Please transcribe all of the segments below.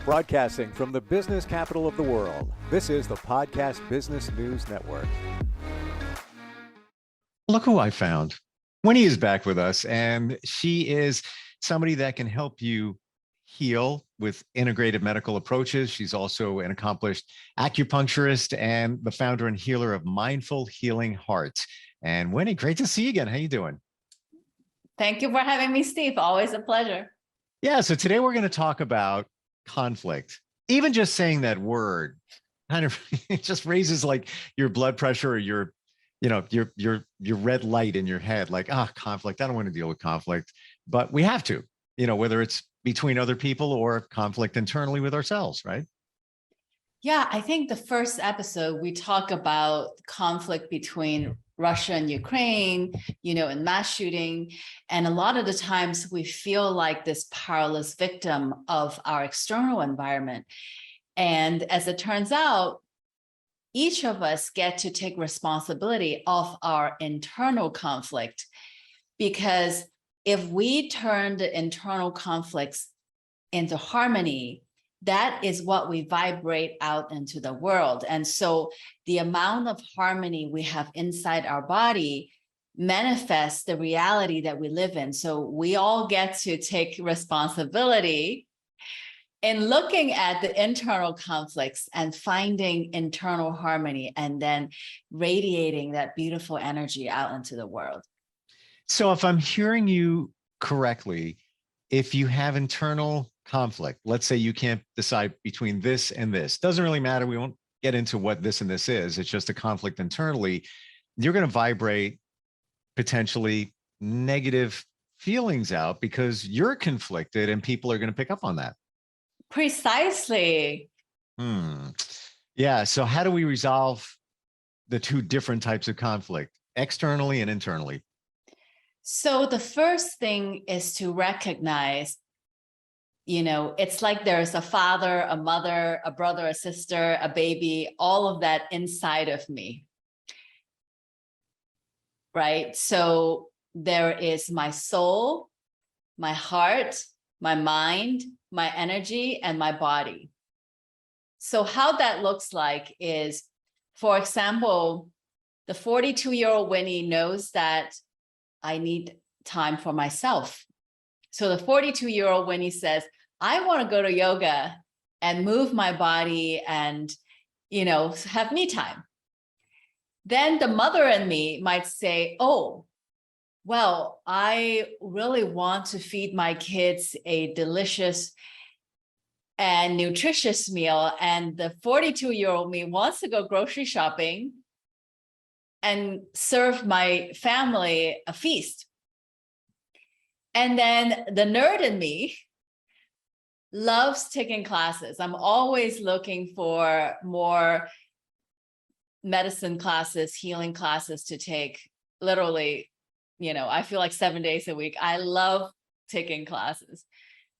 Broadcasting from the business capital of the world, this is the Podcast Business News Network. Look who I found. Winnie is back with us, and she is somebody that can help you heal with integrated medical approaches. She's also an accomplished acupuncturist and the founder and healer of Mindful Healing Heart. And Winnie, great to see you again. How you doing? Thank you for having me, Steve. Always a pleasure. Yeah, so today we're going to talk about conflict. Even just saying that word kind of it just raises like your blood pressure or your red light in your head, like, conflict. I don't want to deal with conflict, but we have to, whether it's between other people or conflict internally with ourselves, right? Yeah, I think the first episode, we talk about conflict between Russia and Ukraine, and mass shooting. And a lot of the times we feel like this powerless victim of our external environment. And as it turns out, each of us get to take responsibility of our internal conflict, because if we turn the internal conflicts into harmony, that is what we vibrate out into the world. And so the amount of harmony we have inside our body manifests the reality that we live in. So we all get to take responsibility in looking at the internal conflicts and finding internal harmony, and then radiating that beautiful energy out into the world. So if I'm hearing you correctly, if you have internal conflict, let's say you can't decide between this and this, doesn't really matter. We won't get into what this and this is. It's just a conflict internally. You're going to vibrate potentially negative feelings out because you're conflicted, and people are going to pick up on that. Precisely. Yeah. So how do we resolve the two different types of conflict, externally and internally? So the first thing is to recognize, it's like there's a father, a mother, a brother, a sister, a baby, all of that inside of me, right? So there is my soul, my heart, my mind, my energy, and my body. So how that looks like is, for example, the 42-year-old Winnie knows that I need time for myself. So the 42-year-old Winnie says, I want to go to yoga and move my body and, have me time. Then the mother in me might say, oh, well, I really want to feed my kids a delicious and nutritious meal. And the 42-year-old me wants to go grocery shopping and serve my family a feast. And then the nerd in me loves taking classes. I'm always looking for more medicine classes, healing classes to take. Literally, I feel like 7 days a week. I love taking classes.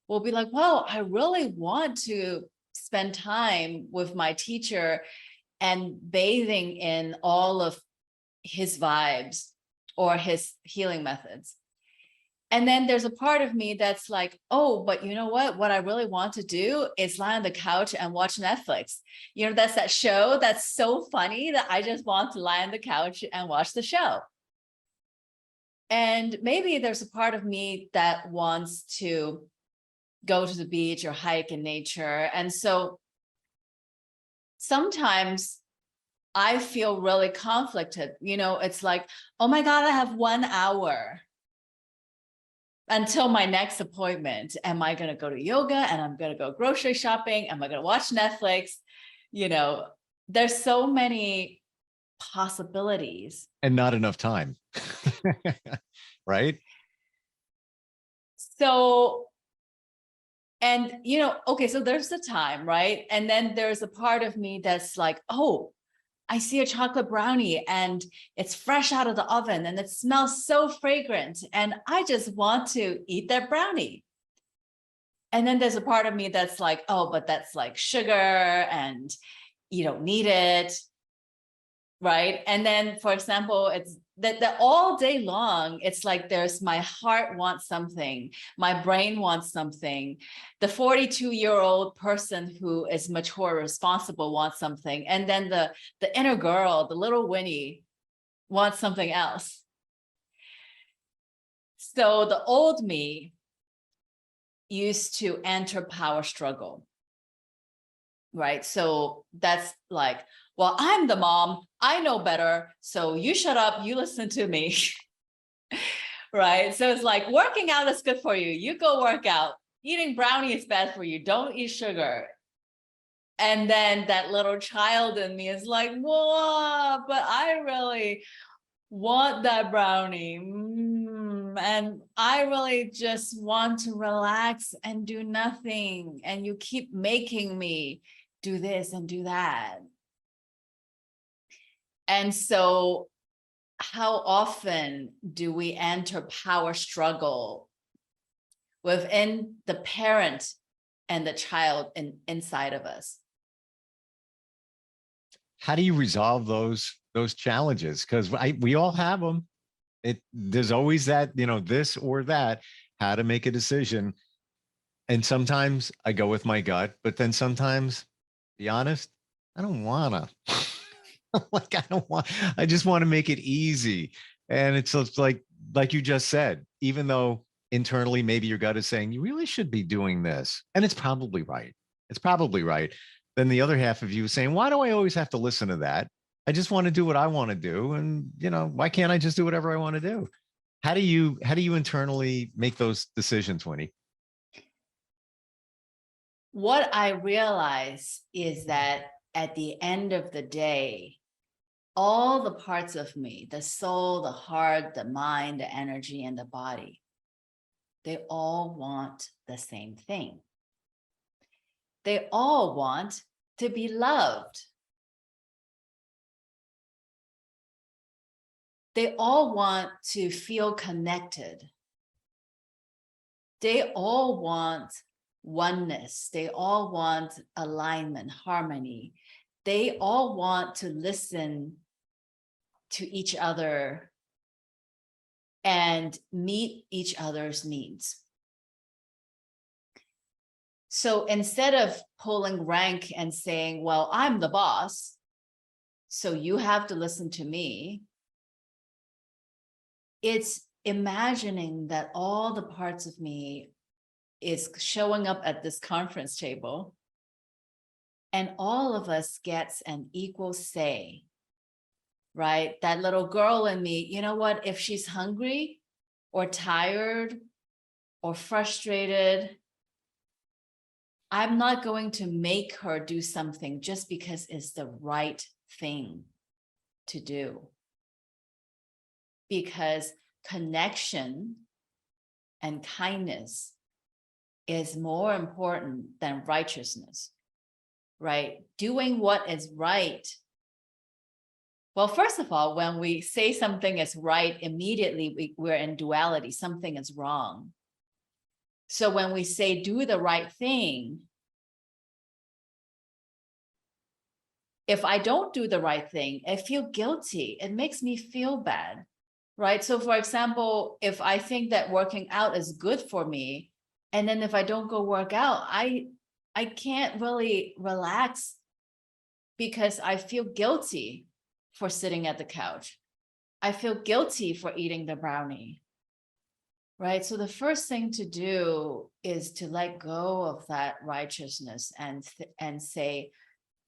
We'll be like, well, I really want to spend time with my teacher and bathing in all of his vibes or his healing methods. And then there's a part of me that's like, oh, but you know what? What I really want to do is lie on the couch and watch Netflix. That's that show that's so funny that I just want to lie on the couch and watch the show. And maybe there's a part of me that wants to go to the beach or hike in nature. And so sometimes I feel really conflicted. It's like, oh my God, I have 1 hour until my next appointment. Am I going to go to yoga? And I'm going to go grocery shopping? Am I going to watch Netflix? There's so many possibilities. And not enough time. Right? So, and, okay, so there's the time, right? And then there's a part of me that's like, oh, I see a chocolate brownie and it's fresh out of the oven and it smells so fragrant. And I just want to eat that brownie. And then there's a part of me that's like, oh, but that's like sugar and you don't need it. Right. And then, for example, it's that all day long, it's like there's my heart wants something, my brain wants something, the 42-year-old person who is mature, responsible wants something, and then the inner girl, the little Winnie, wants something else. So the old me used to enter power struggle, right? So that's like, well, I'm the mom, I know better, so you shut up, you listen to me. Right? So it's like, working out is good for you, you go work out. Eating brownie is bad for you, don't eat sugar. And then that little child in me is like, whoa, but I really want that brownie. And I really just want to relax and do nothing. And you keep making me do this and do that. And so how often do we enter power struggle within the parent and the child inside of us? How do you resolve those challenges? Because we all have them. There's always that, this or that, how to make a decision. And sometimes I go with my gut, but then sometimes, be honest, I don't wanna. Like, I just want to make it easy. And it's like you just said, even though internally maybe your gut is saying you really should be doing this, and it's probably right. It's probably right. Then the other half of you is saying, why do I always have to listen to that? I just want to do what I want to do. And why can't I just do whatever I want to do? How do you internally make those decisions, Winnie? What I realize is that at the end of the day, all the parts of me, the soul, the heart, the mind, the energy, and the body, they all want the same thing. They all want to be loved. They all want to feel connected. They all want oneness. They all want alignment, harmony. They all want to listen to each other and meet each other's needs. So instead of pulling rank and saying, well, I'm the boss, so you have to listen to me, it's imagining that all the parts of me is showing up at this conference table, and all of us gets an equal say, right? That little girl in me, you know what, if she's hungry or tired or frustrated, I'm not going to make her do something just because it's the right thing to do. Because connection and kindness is more important than righteousness, right? Doing what is right. Well, first of all, when we say something is right, immediately we're in duality, something is wrong. So when we say do the right thing, if I don't do the right thing, I feel guilty. It makes me feel bad, right? So for example, if I think that working out is good for me, and then if I don't go work out, I can't really relax because I feel guilty for sitting at the couch. I feel guilty for eating the brownie, right? So the first thing to do is to let go of that righteousness and say,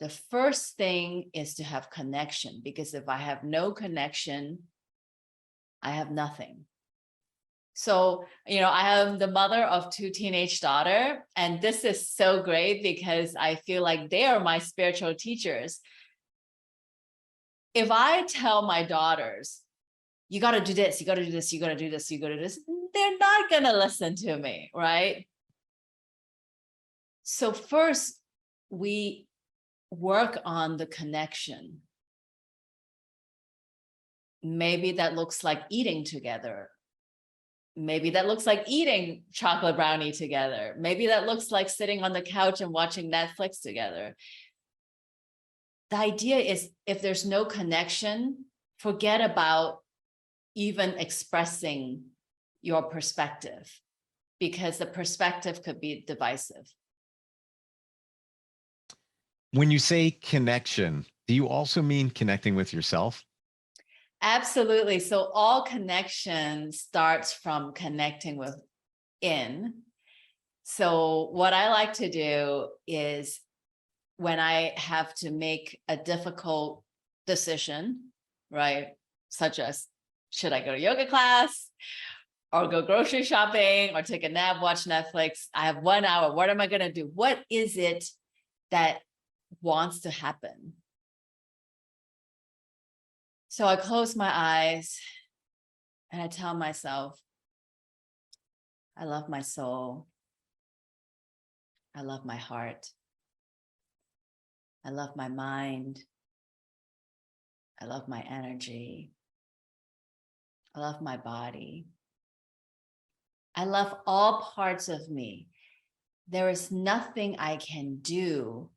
the first thing is to have connection, because if I have no connection, I have nothing. So, I am the mother of 2 teenage daughters, and this is so great because I feel like they are my spiritual teachers. If I tell my daughters, you got to do this, you got to do this, you got to do this, you got to do this, they're not going to listen to me, right? So first, we work on the connection. Maybe that looks like eating together. Maybe that looks like eating chocolate brownie together. Maybe that looks like sitting on the couch and watching Netflix together. The idea is, if there's no connection, forget about even expressing your perspective, because the perspective could be divisive. When you say connection, do you also mean connecting with yourself? Absolutely. So all connection starts from connecting within. So what I like to do is when I have to make a difficult decision, right? Such as, should I go to yoga class or go grocery shopping or take a nap, watch Netflix? I have 1 hour. What am I going to do? What is it that wants to happen? So I close my eyes and I tell myself, I love my soul. I love my heart. I love my mind. I love my energy. I love my body. I love all parts of me. There is nothing I can do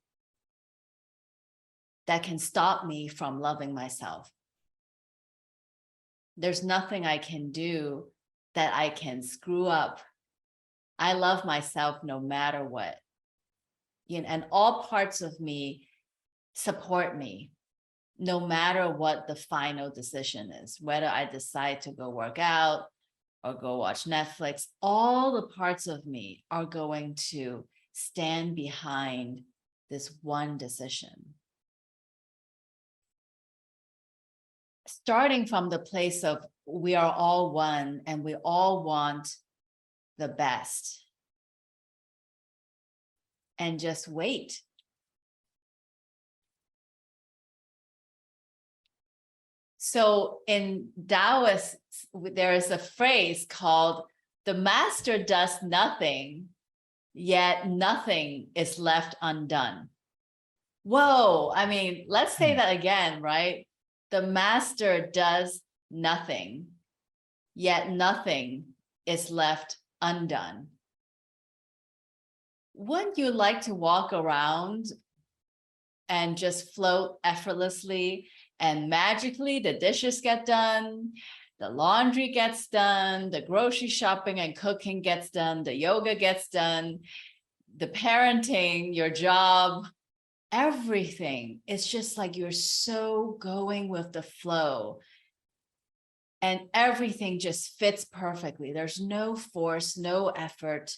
that can stop me from loving myself. There's nothing I can do that I can screw up. I love myself no matter what. And all parts of me support me, no matter what the final decision is, whether I decide to go work out or go watch Netflix, all the parts of me are going to stand behind this one decision. Starting from the place of we are all one and we all want the best. And just wait. So in Taoist, there is a phrase called, the master does nothing, yet nothing is left undone. Whoa, I mean, let's say that again, right? The master does nothing, yet nothing is left undone. Wouldn't you like to walk around and just float effortlessly and magically the dishes get done, the laundry gets done, the grocery shopping and cooking gets done, the yoga gets done, the parenting, your job, everything? It's just like you're so going with the flow and everything just fits perfectly. There's no force, no effort.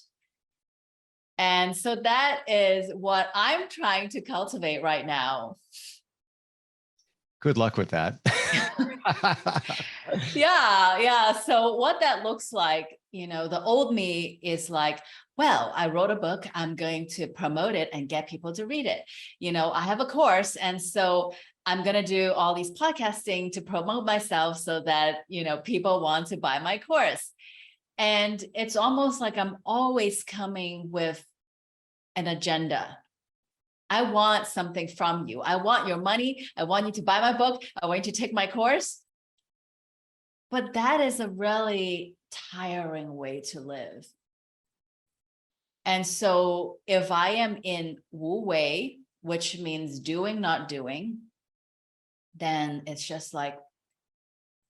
And so that is what I'm trying to cultivate right now. Good luck with that. Yeah. So what that looks like, the old me is like, well, I wrote a book, I'm going to promote it and get people to read it. I have a course, and so I'm going to do all these podcasting to promote myself so that, people want to buy my course. And it's almost like I'm always coming with an agenda. I want something from you. I want your money. I want you to buy my book. I want you to take my course. But that is a really tiring way to live. And so if I am in Wu Wei, which means doing, not doing, then it's just like,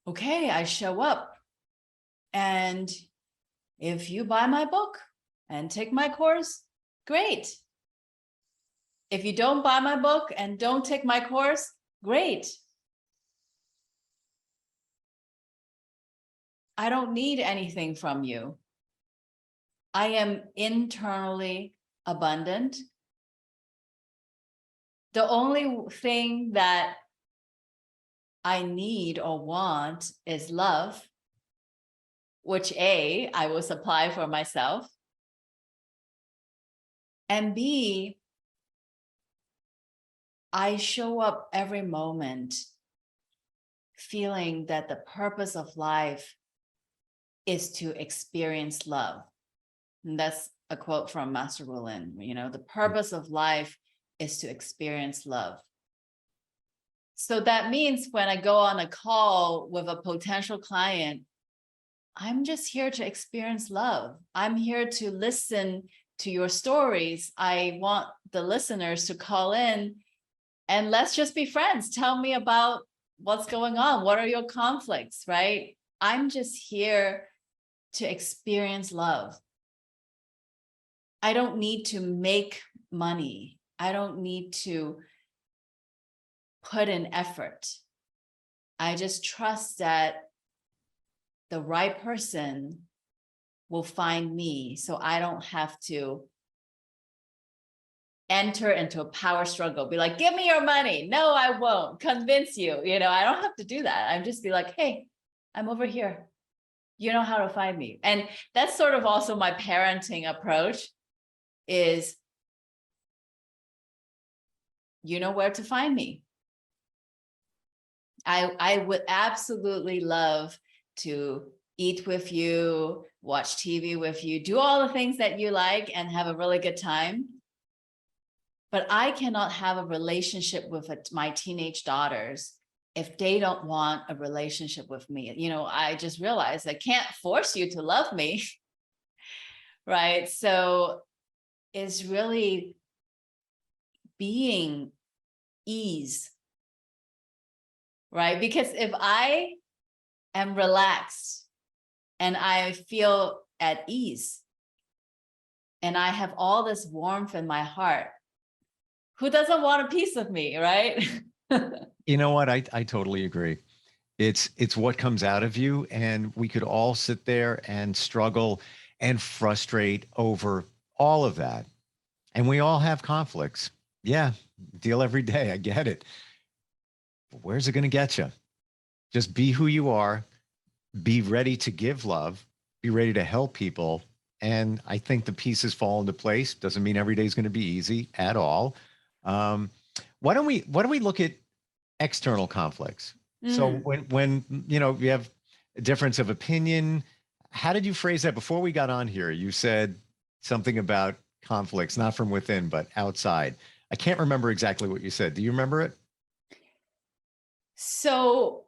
okay, I show up. And if you buy my book and take my course, great. If you don't buy my book and don't take my course, great. I don't need anything from you. I am internally abundant. The only thing that I need or want is love, which A, I will supply for myself. And B, I show up every moment feeling that the purpose of life is to experience love. And that's a quote from Master Wulin. The purpose of life is to experience love. So that means when I go on a call with a potential client, I'm just here to experience love. I'm here to listen to your stories. I want the listeners to call in and let's just be friends. Tell me about what's going on. What are your conflicts, right? I'm just here to experience love. I don't need to make money. I don't need to put in effort. I just trust that the right person will find me, so I don't have to enter into a power struggle, be like, give me your money. No, I won't convince you. I don't have to do that. I'm just be like, hey, I'm over here. You know how to find me. And that's sort of also my parenting approach is, you know where to find me. I would absolutely love to eat with you, watch TV with you, do all the things that you like and have a really good time. But I cannot have a relationship with my teenage daughters if they don't want a relationship with me. I just realized I can't force you to love me, right? So it's really being ease, right? Because if I am relaxed and I feel at ease and I have all this warmth in my heart, who doesn't want a piece of me, right? You know what? I totally agree. It's what comes out of you. And we could all sit there and struggle and frustrate over all of that. And we all have conflicts. Yeah, deal every day. I get it. But where's it going to get you? Just be who you are. Be ready to give love. Be ready to help people. And I think the pieces fall into place. Doesn't mean every day is going to be easy at all. Why don't we look at external conflicts? So when you have a difference of opinion, how did you phrase that before we got on here? You said something about conflicts, not from within, but outside. I can't remember exactly what you said. Do you remember it? So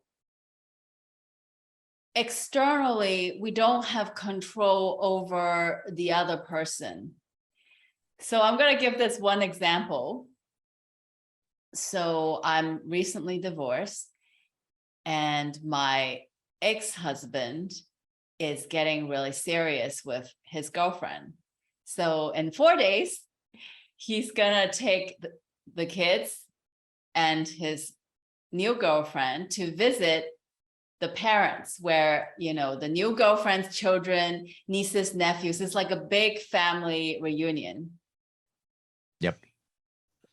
externally, we don't have control over the other person. So I'm going to give this one example. So I'm recently divorced and my ex-husband is getting really serious with his girlfriend. So in 4 days, he's going to take the kids and his new girlfriend to visit the parents, where, the new girlfriend's children, nieces, nephews, it's like a big family reunion. Yep.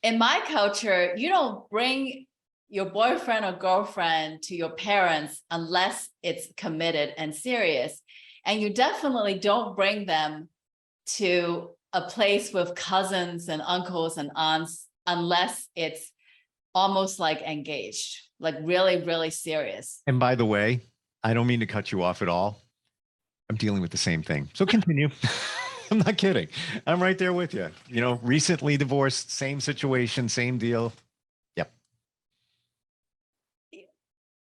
In my culture, you don't bring your boyfriend or girlfriend to your parents unless it's committed and serious. And you definitely don't bring them to a place with cousins and uncles and aunts unless it's almost like engaged, like really, really serious. And by the way, I don't mean to cut you off at all. I'm dealing with the same thing. So continue. I'm not kidding. I'm right there with you. Recently divorced, same situation, same deal. Yep.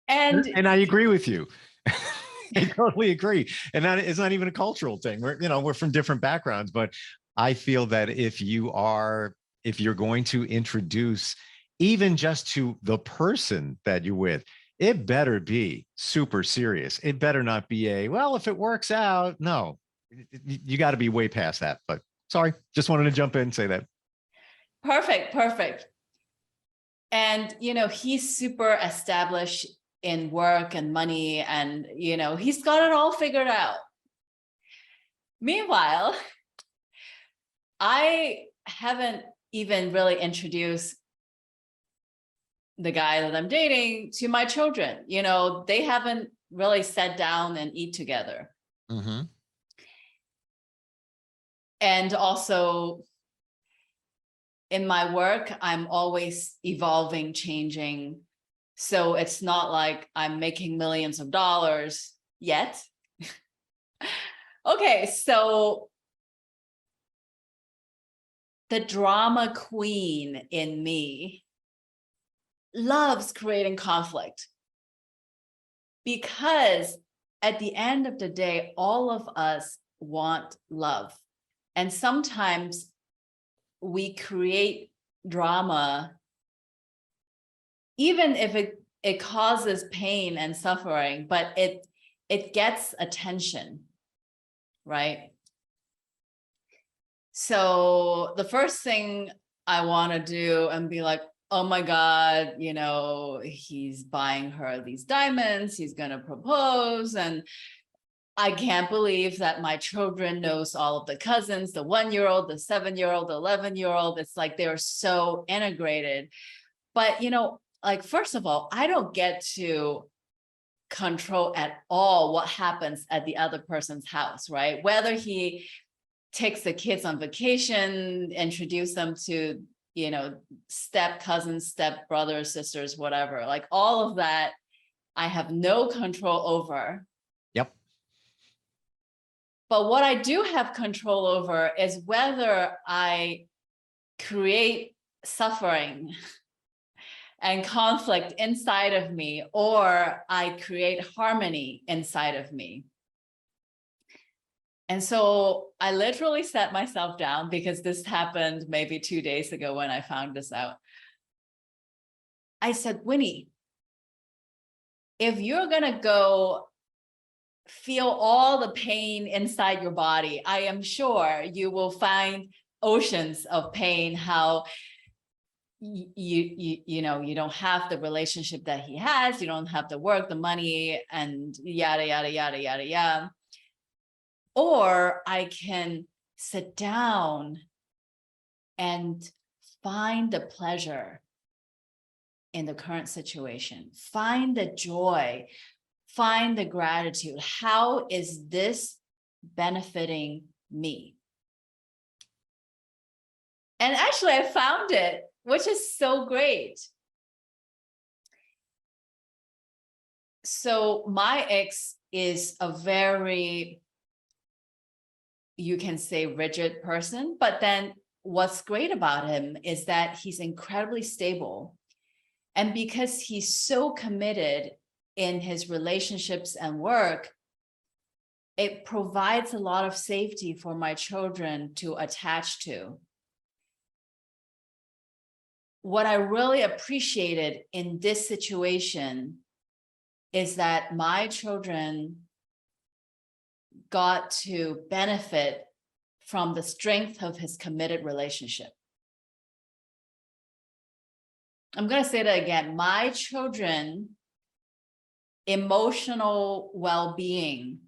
And I agree with you. I totally agree. And that is not even a cultural thing. We're from different backgrounds, but I feel that if you're going to introduce even just to the person that you're with, it better be super serious. It better not be well, if it works out. No, you got to be way past that. But sorry, just wanted to jump in and say that. Perfect. And, he's super established in work and money and, he's got it all figured out. Meanwhile, I haven't even really introduced the guy that I'm dating to my children. They haven't really sat down and eat together. Mm-hmm. And also in my work, I'm always evolving, changing. So it's not like I'm making millions of dollars yet. Okay, so the drama queen in me loves creating conflict, because at the end of the day, all of us want love. And sometimes we create drama, even if it causes pain and suffering, but it gets attention, right? So the first thing I want to do and be like, oh my God, you know, he's buying her these diamonds, he's going to propose. And I can't believe that my children knows all of the cousins, the 1-year-old, the 7-year-old, the 11-year-old. It's like they're so integrated. But, you know, like, first of all, I don't get to control at all what happens at the other person's house, right? Whether he takes the kids on vacation, introduce them to, you know, step cousins, step brothers, sisters, whatever, like all of that, I have no control over. Yep. But what I do have control over is whether I create suffering and conflict inside of me, or I create harmony inside of me. And so I literally sat myself down, because this happened maybe 2 days ago when I found this out. I said, Winnie, if you're going to go feel all the pain inside your body, I am sure you will find oceans of pain, how you know, you don't have the relationship that he has, you don't have the work, the money, and yada, yada, yada, yada, yada. Or I can sit down and find the pleasure in the current situation, find the joy, find the gratitude. How is this benefiting me? And actually, I found it, which is so great. So my ex is a very, you can say, rigid person, but then what's great about him is that he's incredibly stable. And because he's so committed in his relationships and work, it provides a lot of safety for my children to attach to. What I really appreciated in this situation is that my children got to benefit from the strength of his committed relationship. I'm going to say that again. My children, emotional well-being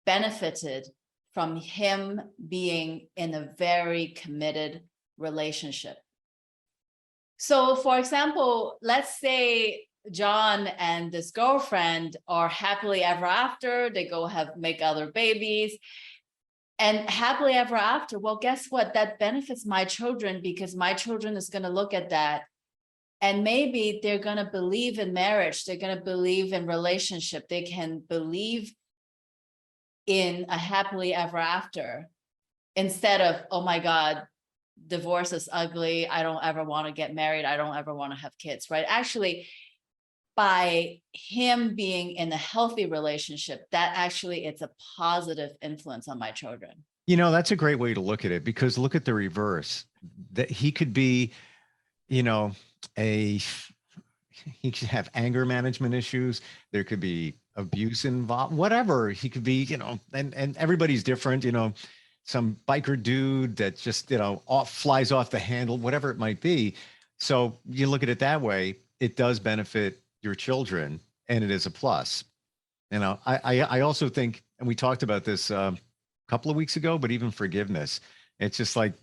benefited from him being in a very committed relationship. So for example, let's say John and this girlfriend are happily ever after, they go make other babies, and happily ever after, well, guess what? That benefits my children, because my children is going to look at that and maybe they're going to believe in marriage. They're going to believe in relationship. They can believe in a happily ever after, instead of, oh my God, divorce is ugly, I don't ever want to get married, I don't ever want to have kids, right? Actually, by him being in a healthy relationship, that actually, it's a positive influence on my children. You know, that's a great way to look at it, because look at the reverse. That he could be, you know, he could have anger management issues. There could be abuse involved, whatever. He could be, you know, and everybody's different, you know, some biker dude that just, you know, flies off the handle, whatever it might be. So you look at it that way, it does benefit your children, and it is a plus. You know, I also think, and we talked about this a couple of weeks ago, but even forgiveness, it's just like,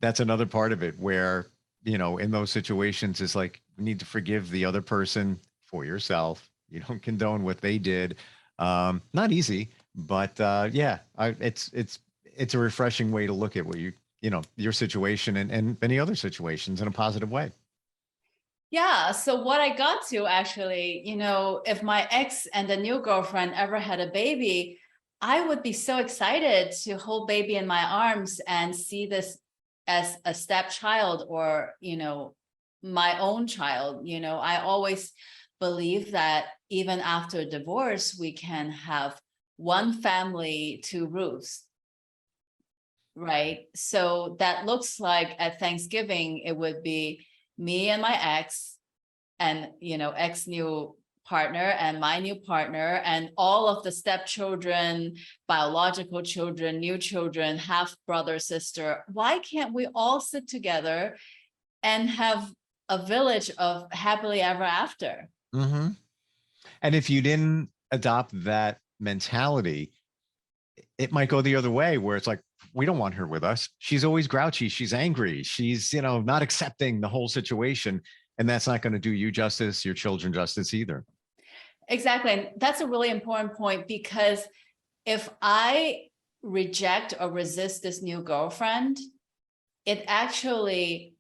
that's another part of it where, you know, in those situations, it's like, you need to forgive the other person for yourself. You don't condone what they did. Not easy, but yeah, it's a refreshing way to look at what you know, your situation and many other situations in a positive way. Yeah. So what I got to, actually, you know, if my ex and the new girlfriend ever had a baby, I would be so excited to hold baby in my arms and see this as a stepchild, or, you know, my own child. You know, I always believe that even after divorce, we can have one family, two roofs. Right. So that looks like at Thanksgiving, it would be me and my ex and, you know, ex new partner and my new partner and all of the stepchildren, biological children, new children, half brother, sister, why can't we all sit together and have a village of happily ever after? Mm-hmm. And if you didn't adopt that mentality, it might go the other way where it's like, we don't want her with us. She's always grouchy. She's angry. She's, not accepting the whole situation. And that's not going to do you justice, your children justice either. Exactly. And that's a really important point, because if I reject or resist this new girlfriend, it actually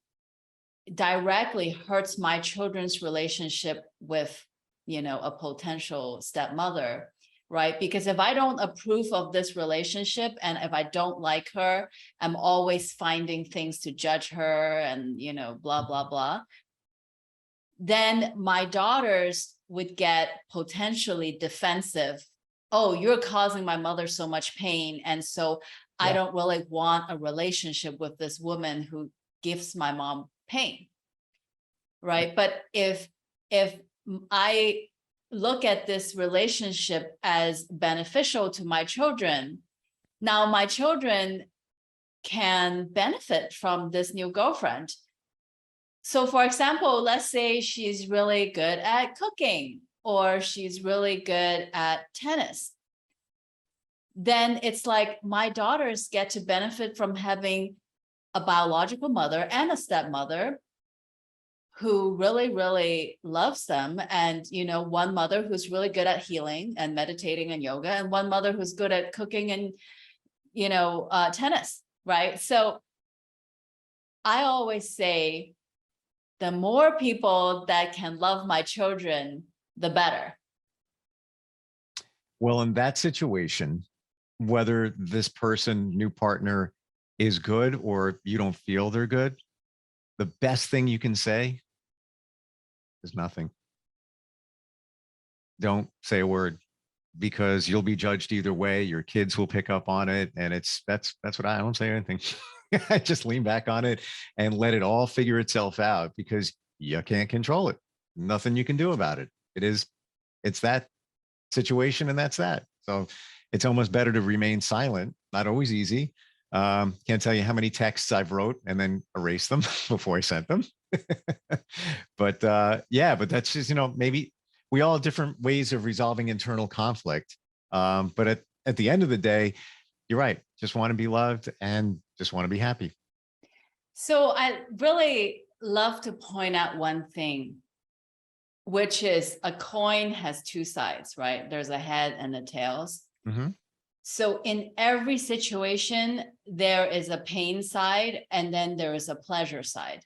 directly hurts my children's relationship with, a potential stepmother, right? Because if I don't approve of this relationship and if I don't like her, I'm always finding things to judge her and, blah, blah, blah. Then my daughters would get potentially defensive. Oh, you're causing my mother so much pain. And so I don't really want a relationship with this woman who gives my mom pain. Right. But if I look at this relationship as beneficial to my children, now my children can benefit from this new girlfriend. So for example, let's say she's really good at cooking or she's really good at tennis. Then it's like my daughters get to benefit from having a biological mother and a stepmother who really, really loves them. And, one mother who's really good at healing and meditating and yoga, and one mother who's good at cooking and, tennis, right? So I always say, the more people that can love my children, the better. Well, in that situation, whether this person, new partner, is good or you don't feel they're good, the best thing you can say is nothing. Don't say a word, because you'll be judged either way. Your kids will pick up on it. And that's what I don't say anything. I just lean back on it and let it all figure itself out, because you can't control it. Nothing you can do about it. It's that situation, and that's that. So it's almost better to remain silent. Not always easy. Can't tell you how many texts I've wrote and then erased them before I sent them. But that's just, maybe we all have different ways of resolving internal conflict. But at the end of the day, you're right. Just want to be loved and just want to be happy. So I really love to point out one thing, which is a coin has two sides, right? There's a head and the tails. Mm-hmm. So in every situation, there is a pain side and then there is a pleasure side.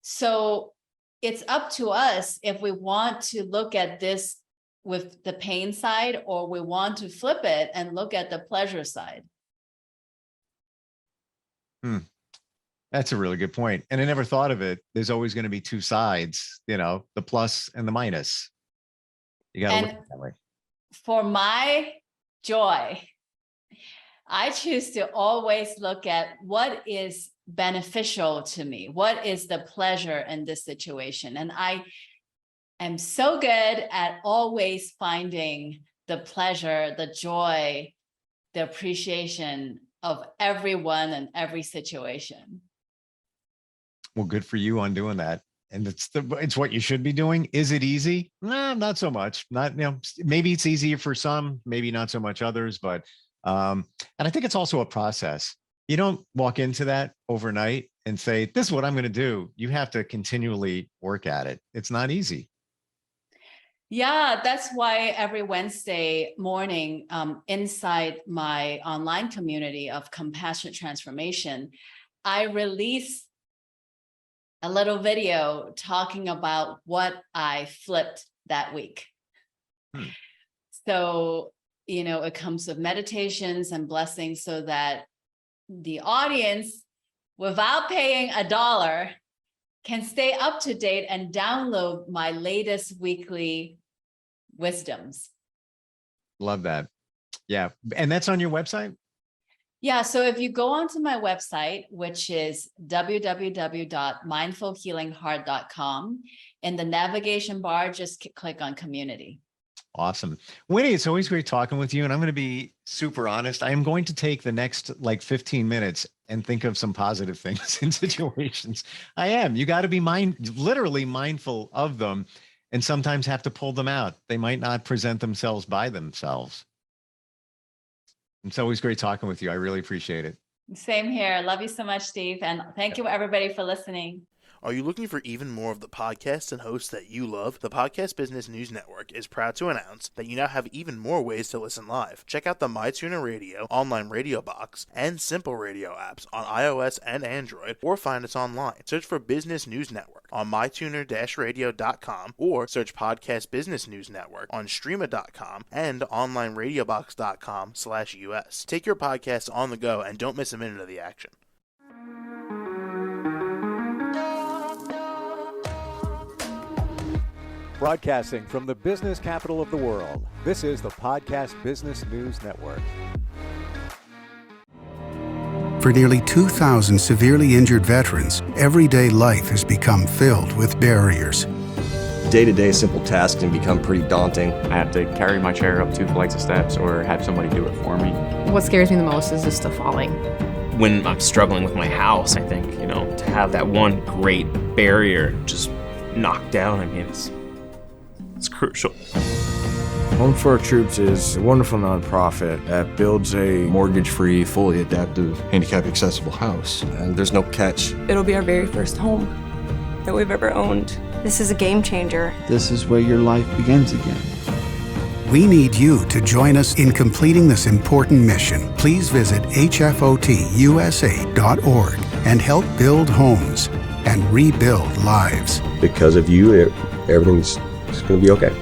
So it's up to us if we want to look at this with the pain side, or we want to flip it and look at the pleasure side. That's a really good point. And I never thought of it. There's always going to be two sides, the plus and the minus. You got to look at it that way. For my joy, I choose to always look at what is beneficial to me. What is the pleasure in this situation? And I am so good at always finding the pleasure, the joy, the appreciation of everyone and every situation. Well, good for you on doing that. And it's what you should be doing. Is it easy? No, not so much. Not, maybe it's easier for some, maybe not so much others, but, and I think it's also a process. You don't walk into that overnight and say, this is what I'm going to do. You have to continually work at it. It's not easy. Yeah, that's why every Wednesday morning, inside my online community of Compassionate Transformation, I release a little video talking about what I flipped that week. So, it comes with meditations and blessings so that the audience, without paying $1, can stay up to date and download my latest weekly wisdoms. Love that. Yeah. And that's on your website? Yeah, so if you go onto my website, which is www.mindfulhealingheart.com, in the navigation bar, just click on community. Awesome. Winnie, it's always great talking with you. And I'm going to be super honest. I am going to take the next 15 minutes and think of some positive things in situations. I am. You got to be literally mindful of them, and sometimes have to pull them out. They might not present themselves by themselves. It's always great talking with you. I really appreciate it. Same here. Love you so much, Steve. And thank you everybody for listening. Are you looking for even more of the podcasts and hosts that you love? The Podcast Business News Network is proud to announce that you now have even more ways to listen live. Check out the MyTuner Radio, online radio box, and Simple Radio apps on iOS and Android, or find us online. Search for Business News Network on mytuner-radio.com, or search Podcast Business News Network on streama.com and onlineradiobox.com/US. Take your podcast on the go and don't miss a minute of the action. Broadcasting from the business capital of the world, this is the Podcast Business News Network. For nearly 2,000 severely injured veterans, everyday life has become filled with barriers. Day-to-day simple tasks can become pretty daunting. I have to carry my chair up 2 flights of steps or have somebody do it for me. What scares me the most is just the falling. When I'm struggling with my house, I think, to have that one great barrier just knocked down, it's crucial. Home for Our Troops is a wonderful nonprofit that builds a mortgage-free, fully adaptive, handicap-accessible house. And there's no catch. It'll be our very first home that we've ever owned. This is a game changer. This is where your life begins again. We need you to join us in completing this important mission. Please visit hfotusa.org and help build homes and rebuild lives. Because of you, everything's going to be okay.